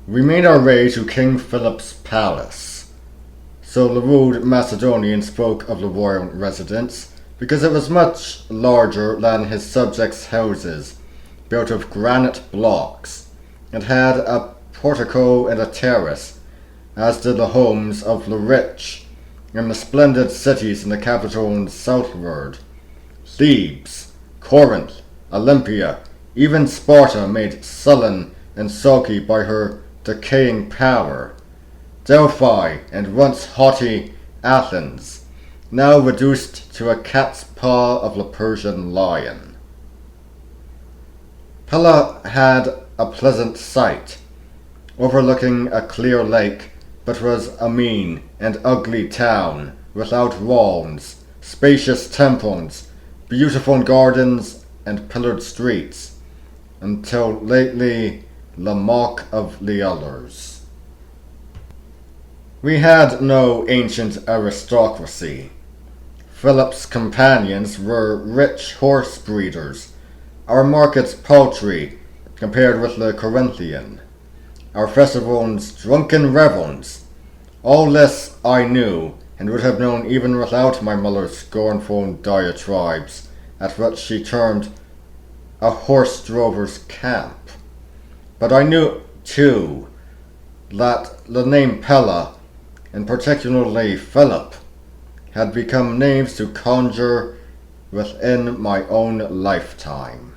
We made our way to King Philip's palace. So the rude Macedonian spoke of the royal residence, because it was much larger than his subjects' houses, built of granite blocks, and had a portico and a terrace, as did the homes of the rich, and the splendid cities in the capital and southward. Thebes, Corinth, Olympia, even Sparta made sullen and sulky by her decaying power. Delphi and once haughty Athens, now reduced to a cat's paw of the Persian lion. Pella had a pleasant site, overlooking a clear lake, but was a mean and ugly town, without walls, spacious temples, beautiful gardens, and pillared streets, until lately the mock of the others. We had no ancient aristocracy. Philip's companions were rich horse breeders, our markets paltry compared with the Corinthian, our festivals drunken revels. All this I knew, and would have known even without my mother's scornful diatribes at what she termed a horse drover's camp. But I knew, too, that the name Pella, and particularly Philip, had become names to conjure within my own lifetime.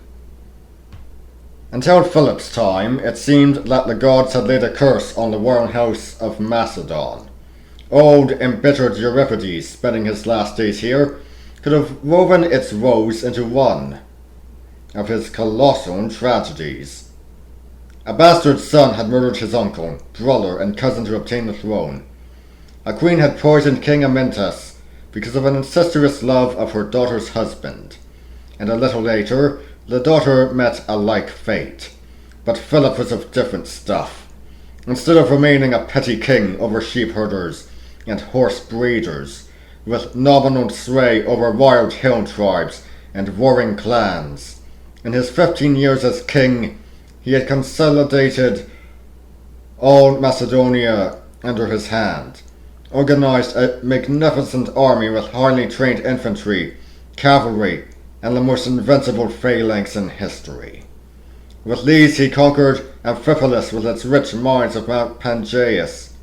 Until Philip's time, it seemed that the gods had laid a curse on the royal house of Macedon. Old, embittered Euripides, spending his last days here, could have woven its woes into one of his colossal tragedies. A bastard son had murdered his uncle, brother, and cousin to obtain the throne. A queen had poisoned King Amyntas because of an incestuous love of her daughter's husband, and a little later, the daughter met a like fate. But Philip was of different stuff. Instead of remaining a petty king over sheep herders and horse breeders, with nominal sway over wild hill tribes and warring clans, in his 15 years as king, he had consolidated all Macedonia under his hand, organized a magnificent army with highly trained infantry, cavalry, and the most invincible phalanx in history. With these he conquered Amphipolis with its rich mines of Mount Pangaeus,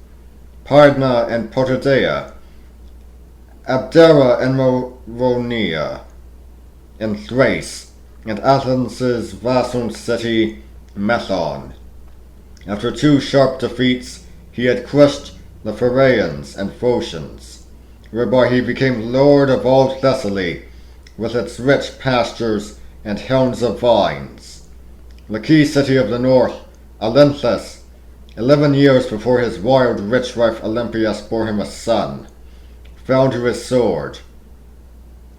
Pydna and Potidea, Abdera and Moronia in Thrace, and Athens' vassal city, Methon. After 2 sharp defeats, he had crushed the Phaeacians and Phocians, whereby he became lord of all Thessaly, with its rich pastures and helms of vines. The key city of the north, Olynthus, 11 years before his wild rich wife Olympias bore him a son, fell to his sword.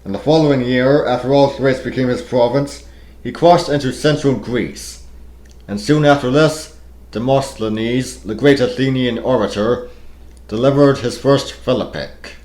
And the following year, after all Thrace became his province, he crossed into central Greece, and soon after this, Demosthenes, the great Athenian orator, delivered his first Philippic.